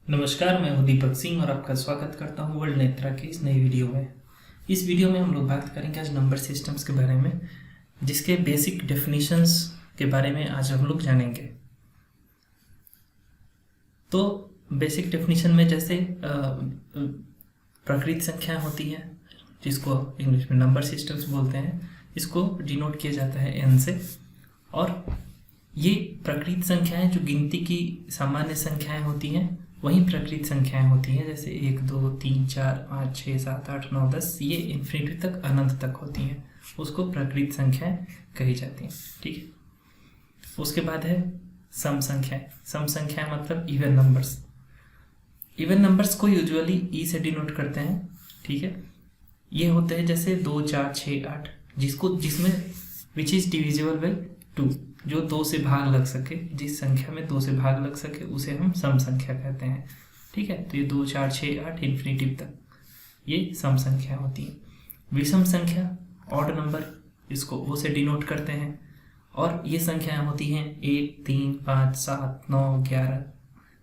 नमस्कार, मैं हूं दीपक सिंह और आपका स्वागत करता हूं वर्ल्ड नेत्रा के इस नई वीडियो में। इस वीडियो में हम लोग बात करेंगे आज नंबर सिस्टम्स के बारे में, जिसके बेसिक डेफिनेशंस के बारे में आज हम लोग जानेंगे। तो बेसिक डेफिनेशन में जैसे प्राकृत संख्या होती है, जिसको इंग्लिश में नंबर सिस्टम्स बोलते हैं, इसको डिनोट किया जाता है n से। और ये प्राकृत संख्याएं जो गिनती की सामान्य संख्याएं होती हैं वही प्राकृत संख्याएं होती हैं, जैसे 1 2 3 4 5 6 7 8 9 10, ये इन्फिनिटी तक अनंत तक होती हैं, उसको प्राकृत संख्याएं कही जाती हैं। ठीक है। उसके बाद है सम संख्याएं। सम संख्याएं मतलब इवन नंबर्स। इवन नंबर्स को यूजुअली ई से डिनोट करते हैं। ठीक है। ये होते हैं जैसे 2 4 6 8, जिसमें विच इज डिविजिबल बाई 2, जो 2 से भाग लग सके, जिस संख्या में 2 से भाग लग सके उसे हम सम संख्या कहते हैं। ठीक है। तो ये 2 4 6 8 इन्फिनिटी तक ये सम संख्या होती है। विषम संख्या ऑड नंबर, इसको ओ से डिनोट करते हैं, और ये संख्याएं होती हैं 1 3 5 7 9 11।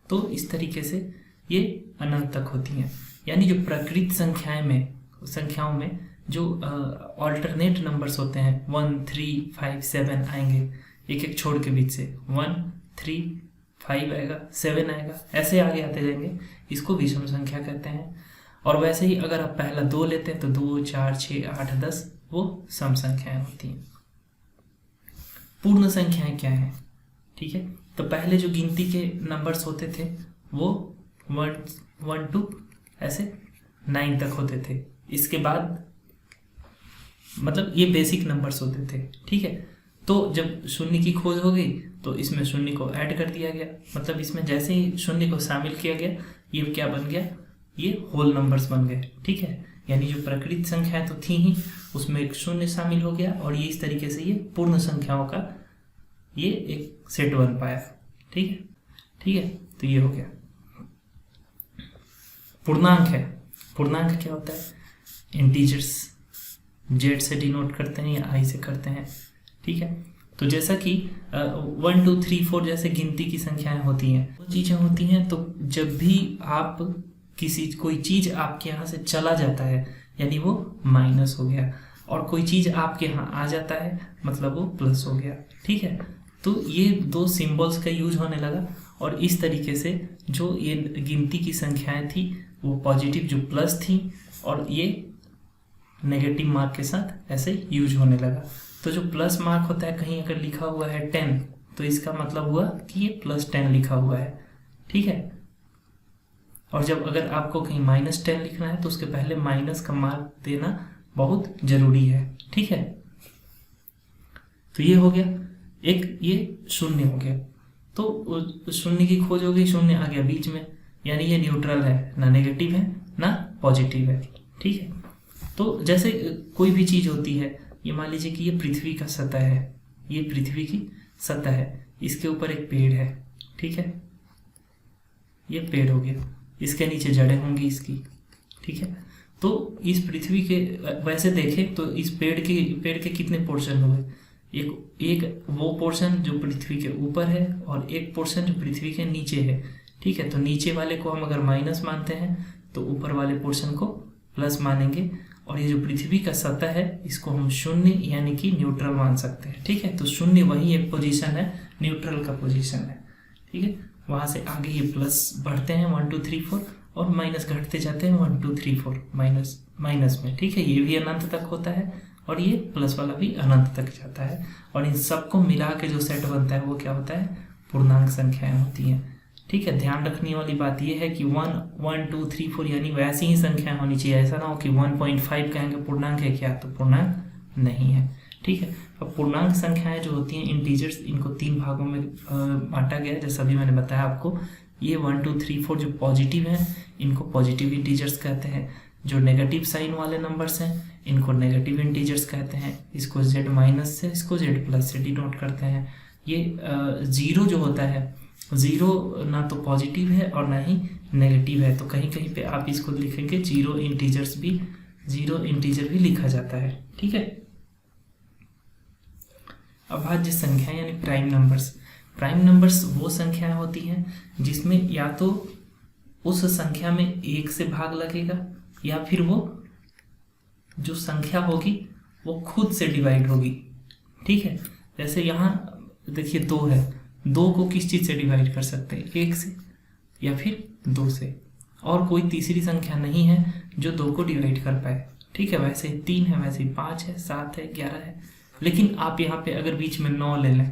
तो इस तरीके से ये अनंत तक होती हैं। यानी जो प्राकृत संख्याओं में जो ऑल्टरनेट नंबर्स होते हैं 1 3 5 7 आएंगे, एक एक छोड़ के बीच से 1 3 5 आएगा, 7 आएगा, ऐसे आगे आते जाएंगे, इसको विषम संख्या कहते हैं। और वैसे ही अगर आप पहला 2 लेते हैं तो 2 4 6 8 10, वो सम संख्याएं होती हैं। पूर्ण संख्याएं क्या है? ठीक है। तो पहले जो गिनती के नंबर्स होते थे वो 1 2 ऐसे 9 तक होते थे। इसके बाद मतलब ये बेसिक नंबर्स होते थे। ठीक है। तो जब शून्य की खोज हो गई तो इसमें शून्य को ऐड कर दिया गया, मतलब इसमें जैसे ही शून्य को शामिल किया गया, ये क्या बन गया? ये होल नंबर्स बन गए। ठीक है। यानी जो प्राकृत संख्याएं तो थी ही, उसमें एक शून्य शामिल हो गया, और ये इस तरीके से ये पूर्ण संख्याओं का ये एक सेट बन पाया। ठीक है। ठीक है। तो ये हो गया। पूर्णांक है। पूर्णांक क्या होता है? इंटीजर्स, जेड से डिनोट करते हैं या आई से करते हैं। ठीक है। तो जैसा कि 1 2 3 4 जैसे गिनती की संख्याएं होती हैं, वो चीज़ें होती हैं। तो जब भी आप कोई चीज़ आपके यहाँ से चला जाता है, यानी वो माइनस हो गया, और कोई चीज़ आपके यहाँ आ जाता है, मतलब वो प्लस हो गया। ठीक है। तो ये 2 सिंबल्स का यूज होने लगा, और इस तरीके से जो ये गिनती की संख्याएं थी वो पॉजिटिव जो प्लस थी, और ये नेगेटिव मार्क के साथ ऐसे यूज होने लगा। तो जो प्लस मार्क होता है, कहीं अगर लिखा हुआ है 10, तो इसका मतलब हुआ कि ये +10 लिखा हुआ है। ठीक है। और जब अगर आपको कहीं -10 लिखना है तो उसके पहले माइनस का मार्क देना बहुत जरूरी है। ठीक है। तो ये हो गया एक, ये शून्य हो गया, तो शून्य की खोज हो गई, शून्य आ गया बीच में, यानी ये न्यूट्रल है, ना नेगेटिव है ना पॉजिटिव है। ठीक है। तो जैसे कोई भी चीज होती है, ये मान लीजिए कि ये पृथ्वी का सतह है, ये पृथ्वी की सतह है, इसके ऊपर एक पेड़ है। ठीक है। ये पेड़ हो गया, इसके नीचे जड़ें होंगी इसकी। ठीक है। तो इस पृथ्वी के वैसे देखें तो इस पेड़ के कितने पोर्शन हुए? एक वो पोर्शन जो पृथ्वी के ऊपर है, और एक पोर्शन जो पृथ्वी के नीचे है। ठीक है। तो नीचे वाले को हम अगर माइनस मानते हैं तो ऊपर वाले पोर्शन को प्लस मानेंगे, और ये जो पृथ्वी का सतह है इसको हम शून्य यानी कि न्यूट्रल मान सकते हैं। ठीक है। तो शून्य वही एक पोजीशन है, न्यूट्रल का पोजीशन है। ठीक है। वहां से आगे ये प्लस बढ़ते हैं 1 2 3 4, और माइनस घटते जाते हैं 1 2 3 4 माइनस में। ठीक है। ये भी अनंत तक होता है, और ये प्लस वाला भी अनंत तक जाता है, और इन सबको मिला के जो सेट बनता है वो क्या होता है? पूर्णांक संख्याएं होती हैं। ठीक है। ध्यान रखने वाली बात यह है कि 1 1 2 3 4 यानी वैसी ही संख्या होनी चाहिए। ऐसा ना हो कि 1.5 कहेंगे पूर्णांक है क्या, तो पूर्णांक नहीं है। ठीक है। अब पूर्णांक संख्याएं जो होती हैं इंटीजर्स, इनको 3 भागों में बांटा गया है, जैसा अभी मैंने बताया आपको। ये 1 2 3 4 जो पॉजिटिव हैं इनको पॉजिटिव इंटीजर्स कहते हैं। जो नेगेटिव साइन वाले नंबर्स हैं इनको नेगेटिव इंटीजर्स कहते हैं। इसको Z माइनस से, इसको Z+ से डिनोट करते हैं। ये 0 जो होता है, 0 ना तो पॉजिटिव है और ना ही नेगेटिव है, तो कहीं कहीं पे आप इसको लिखेंगे 0 इंटीजर भी लिखा जाता है। ठीक है। अभाज्य संख्या यानी प्राइम नंबर्स। प्राइम नंबर्स वो संख्याएं होती हैं जिसमें या तो उस संख्या में 1 से भाग लगेगा या फिर वो जो संख्या होगी वो खुद से डिवाइड होगी। ठीक है, जैसे यहाँ देखिए 2 है, 2 को किस चीज़ से डिवाइड कर सकते हैं? 1 से या फिर 2 से, और कोई तीसरी संख्या नहीं है जो 2 को डिवाइड कर पाए। ठीक है, वैसे 3 है, वैसे 5 है, 7 है, 11 है। लेकिन आप यहाँ पे अगर बीच में 9 ले लें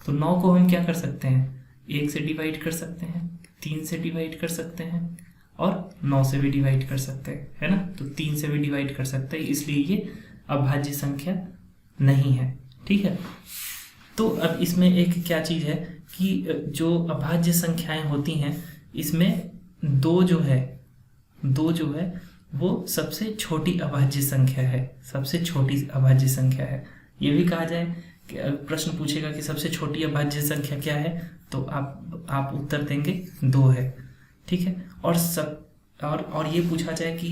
तो 9 को हम क्या कर सकते हैं? 1 से डिवाइड कर सकते हैं, 3 से डिवाइड कर सकते हैं और 9 से भी डिवाइड कर सकते हैं, है ना। तो 3 से भी डिवाइड कर सकते हैं, इसलिए ये अभाज्य संख्या नहीं है। ठीक है, तो अब इसमें एक क्या चीज़ है कि जो अभाज्य संख्याएं होती हैं इसमें 2 जो है वो सबसे छोटी अभाज्य संख्या है, सबसे छोटी अभाज्य संख्या है। ये भी कहा जाए कि प्रश्न पूछेगा कि सबसे छोटी अभाज्य संख्या क्या है, तो आप उत्तर देंगे 2 है। ठीक है, और ये पूछा जाए कि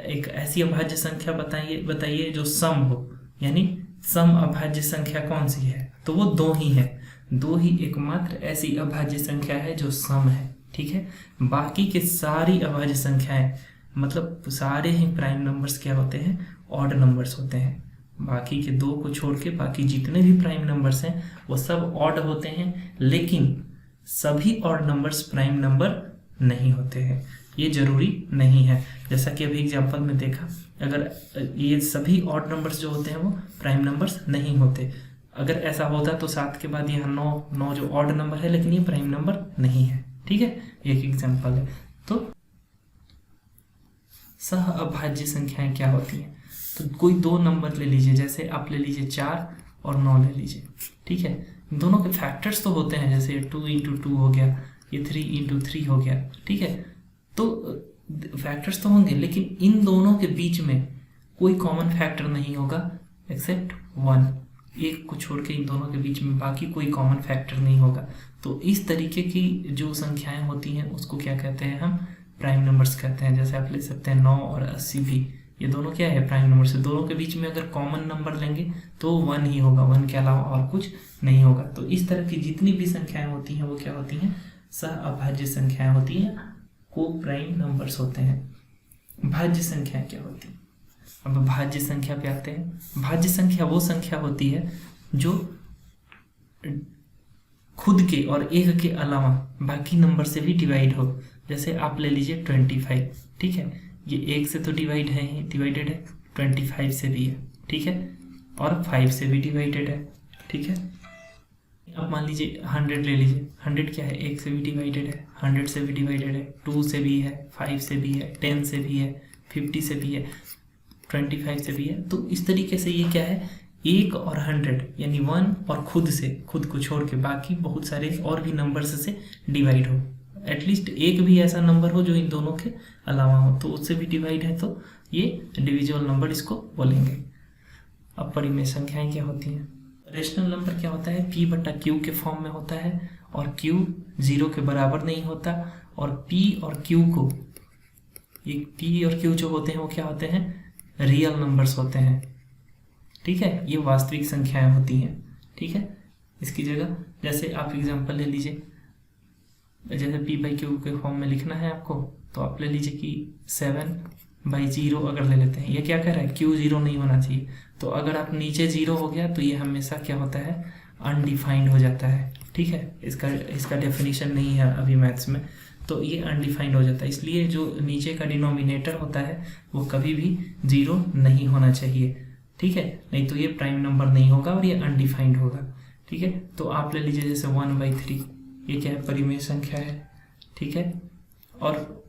एक ऐसी अभाज्य संख्या बताइए जो सम हो, यानी सम अभाज्य संख्या कौन सी है, तो वो 2 ही है। 2 ही एकमात्र ऐसी अभाज्य संख्या है जो सम है। ठीक है, बाकी के सारी अभाज्य संख्याएं, मतलब सारे ही प्राइम नंबर्स क्या होते हैं? ऑड नंबर्स होते हैं। बाकी के 2 को छोड़ के बाकी जितने भी प्राइम नंबर्स हैं वो सब ऑड होते हैं, लेकिन सभी ऑड नंबर्स प्राइम नंबर नहीं होते हैं, ये जरूरी नहीं है। जैसा कि अभी एग्जांपल में देखा, अगर ये सभी ऑड नंबर्स जो होते हैं वो प्राइम नंबर्स नहीं होते। अगर ऐसा होता तो 7 के बाद यहाँ 9 जो ऑड नंबर है, लेकिन ये प्राइम नंबर नहीं है। ठीक है, एक एग्जांपल है। तो सह अभाज्य संख्याएं क्या होती हैं? तो कोई 2 नंबर ले लीजिए, जैसे आप ले लीजिए 4 और 9 ले लीजिए। ठीक है, दोनों के फैक्टर्स तो होते हैं, जैसे 2 × 2 हो गया, ये 3 × 3 हो गया। ठीक है, तो फैक्टर्स तो होंगे, लेकिन इन दोनों के बीच में कोई कॉमन फैक्टर नहीं होगा एक्सेप्ट 1। एक को छोड़ के इन दोनों के बीच में बाकी कोई कॉमन फैक्टर नहीं होगा। तो इस तरीके की जो संख्याएं होती हैं उसको क्या कहते हैं? हम प्राइम नंबर्स कहते हैं। जैसे आप ले सकते हैं 9 और 80 भी, ये दोनों क्या है? प्राइम नंबर से। दोनों के बीच में अगर कॉमन नंबर लेंगे तो 1 ही होगा, 1 के अलावा और कुछ नहीं होगा। तो इस तरह की जितनी भी संख्याएं होती हैं वो क्या होती हैं? सह अभाज्य संख्याएं होती हैं, को प्राइम नंबर्स होते हैं। भाज्य संख्या क्या होती है? अब भाज्य संख्या पे आते हैं। भाज्य संख्या वो संख्या होती है जो खुद के और एक के अलावा बाकी नंबर से भी डिवाइड हो। जैसे आप ले लीजिए 25। ठीक है, ये 1 से तो डिवाइडेड है, 25 से भी है। ठीक है, और 5 से भी डिवाइडेड है। ठीक है, अब मान लीजिए 100 ले लीजिए। 100 क्या है? 1 से भी डिवाइडेड है, 100 से भी डिवाइडेड है, 2 से भी है, 5 से भी है, 10 से भी है, 50 से भी है, 25 से भी है। तो इस तरीके से ये क्या है? 1 और 100 यानी 1 और खुद को छोड़ के बाकी बहुत सारे और भी नंबर्स से डिवाइड हो। एटलीस्ट एक भी ऐसा नंबर हो जो इन दोनों के अलावा हो, तो उससे भी डिवाइड है, तो ये डिविजिबल नंबर इसको बोलेंगे। अब परिमेय संख्याएं क्या होती हैं? रेशनल नंबर क्या होता है? P/Q के फॉर्म में होता है और Q 0 के बराबर नहीं होता। और P और Q को, ये P और Q जो होते हैं वो क्या होते हैं? रियल नंबर्स होते हैं। ठीक है, ये वास्तविक संख्याएं होती हैं। ठीक है, इसकी जगह जैसे आप एग्जांपल ले लीजिए, जैसे P/Q के फॉर्म में लिखना है आपको, तो आप ले लीजिए कि 7/0 अगर ले लेते हैं। ये क्या कह रहा है? Q 0 नहीं होना चाहिए। तो अगर आप नीचे 0 हो गया तो ये हमेशा क्या होता है? अनडिफाइंड हो जाता है। ठीक है, इसका डेफिनेशन नहीं है अभी मैथ्स में, तो ये अनडिफाइंड हो जाता है। इसलिए जो नीचे का डिनोमिनेटर होता है वो कभी भी 0 नहीं होना चाहिए। ठीक है, नहीं तो ये प्राइम नंबर नहीं होगा और ये अनडिफाइंड होगा। ठीक है, तो आप ले लीजिए जैसे 1/3, ये क्या है? परिमेय संख्या है। ठीक है, और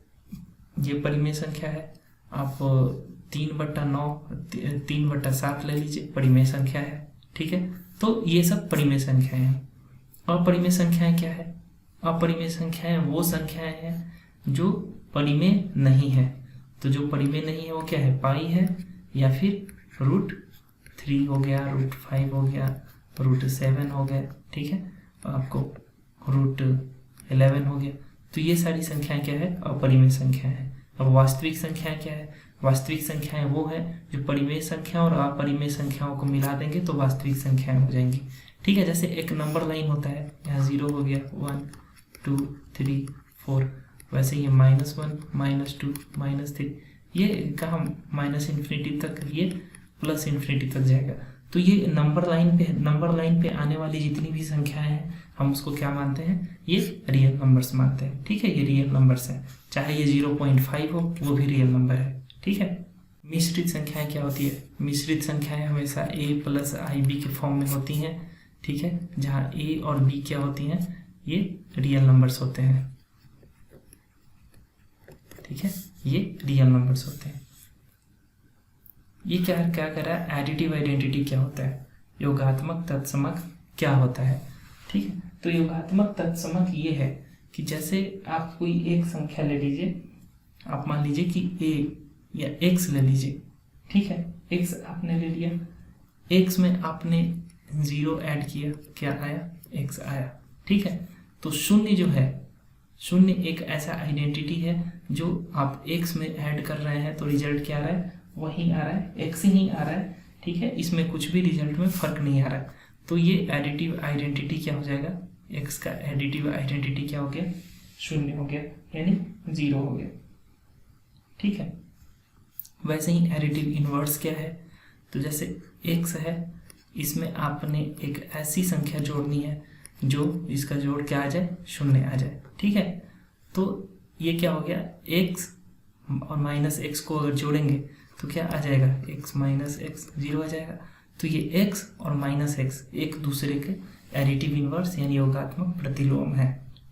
ये परिमेय संख्या है। आप 3/9 3/7 ले लीजिए, परिमेय संख्या है। ठीक है, तो ये सब परिमेय संख्याएं हैं। अपरिमेय संख्याएं क्या है? अपरिमेय संख्याएं वो संख्याएं हैं जो परिमेय नहीं है। तो जो परिमेय नहीं है वो क्या है? पाई है, या फिर √3 हो गया, √5 हो गया, √7 हो गया। ठीक है, आपको √11 हो गया। तो ये सारी संख्याएं क्या है? अपरिमेय संख्या है। अब वास्तविक संख्याएं क्या है? वास्तविक संख्याएं वो है जो परिमेय संख्या और अपरिमेय संख्याओं को मिला देंगे तो वास्तविक संख्याएं हो जाएंगी। ठीक है, जैसे एक नंबर लाइन होता है, यहाँ 0 हो गया, 1 2 3 4, वैसे ये -1 -2 -3 ये कहाँ माइनस इन्फिनिटी तक, ये प्लस इन्फिनिटी तक जाएगा। तो ये नंबर लाइन पे आने वाली जितनी भी संख्याएं हैं हम उसको क्या मानते हैं, ये रियल नंबर्स मानते हैं। ठीक है, ये रियल नंबर्स हैं, चाहे ये 0.5 हो वो भी रियल नंबर है। ठीक है। मिश्रित संख्याएं क्या होती है, मिश्रित संख्याएं हमेशा a + ib के फॉर्म में होती हैं। ठीक है, जहाँ a और b क्या होती हैं, ये रियल नंबर्स होते हैं। ठीक है, ये रियल नंबर्स होते हैं। ये क्या कर रहा है, एडिटिव आइडेंटिटी क्या होता है, योगात्मक तत्समक क्या होता है। ठीक है, तो योगात्मक तत्समक ये है कि जैसे आप कोई एक संख्या ले लीजिए, आप मान लीजिए कि a या x ले लीजिए। ठीक है, x आपने ले लिया, x में आपने 0 ऐड किया, क्या आया, x आया। ठीक है, तो शून्य जो है, शून्य एक ऐसा आइडेंटिटी है जो आप x में ऐड कर रहे हैं तो रिजल्ट क्या आ रहा है, वही आ रहा है, x ही आ रहा है। ठीक है, इसमें कुछ भी रिजल्ट में फर्क नहीं आ रहा है। तो ये एडिटिव आइडेंटिटी क्या हो जाएगा, x का एडिटिव आइडेंटिटी क्या हो गया, 0 हो गया, यानी 0 हो गया। ठीक है, वैसे ही एडिटिव इनवर्स क्या है, तो जैसे x है, इसमें आपने एक ऐसी संख्या जोड़नी है जो इसका जोड़ क्या आ जाए, 0 आ जाए। ठीक है, तो ये क्या हो गया, x और -x को अगर जोड़ेंगे तो क्या आ जाएगा, x - x 0 आ जाएगा। तो ये x और -x एक दूसरे के एडिटिव इनवर्स यानी योगात्मक प्रतिलोम है।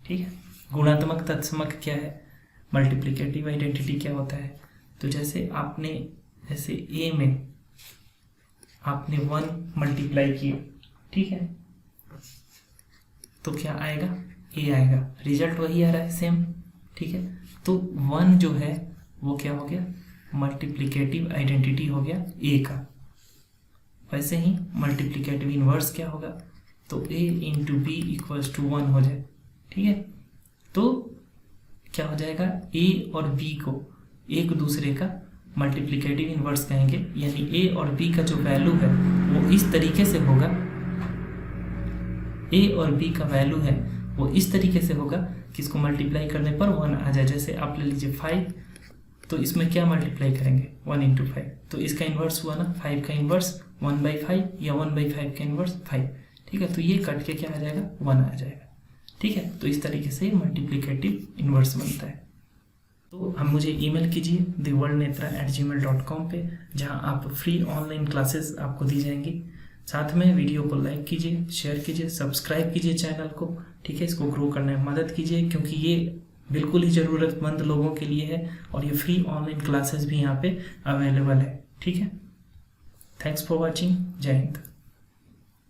ठीक है, गुणात्मक तत्समक क्या है, मल्टीप्लिकेटिव आइडेंटिटी क्या होता है, तो जैसे a में आपने 1 मल्टीप्लाई किया। ठीक है, तो क्या आएगा, a आएगा, रिजल्ट वही आ रहा है सेम। ठीक है, तो 1 जो है वो क्या हो गया, मल्टीप्लिकेटिव आइडेंटिटी हो गया a का। वैसे ही मल्टीप्लिकेटिव इनवर्स क्या होगा, तो a × b = 1 हो जाए। ठीक है, तो क्या हो जाएगा, a और b को एक दूसरे का मल्टीप्लिकेटिव इनवर्स कहेंगे, यानी a और b का जो वैल्यू है वो इस तरीके से होगा, a और b का वैल्यू है वो इस तरीके से होगा कि इसको मल्टीप्लाई करने पर 1 आ जाए। जैसे आप ले लीजिए 5, तो इसमें क्या मल्टीप्लाई करेंगे, 1 × 5, तो इसका इन्वर्स हुआ ना, 5 का इन्वर्स 1/5 या 1/5 का इन्वर्स 5। ठीक है, तो ये कट के क्या आ जाएगा, 1 आ जाएगा। ठीक है, तो इस तरीके से मल्टीप्लिकेटिव इन्वर्स बनता है। तो हम मुझे ईमेल कीजिए theworldnetra@gmail.com पे, जहां आप फ्री ऑनलाइन क्लासेस आपको दी जाएंगी। साथ में वीडियो को लाइक कीजिए, शेयर कीजिए, सब्सक्राइब कीजिए चैनल को। ठीक है, इसको ग्रो करने में मदद कीजिए, क्योंकि ये बिल्कुल ही ज़रूरतमंद लोगों के लिए है और ये फ्री ऑनलाइन क्लासेस भी यहाँ पे अवेलेबल है। ठीक है, थैंक्स फॉर वॉचिंग, जय हिंद।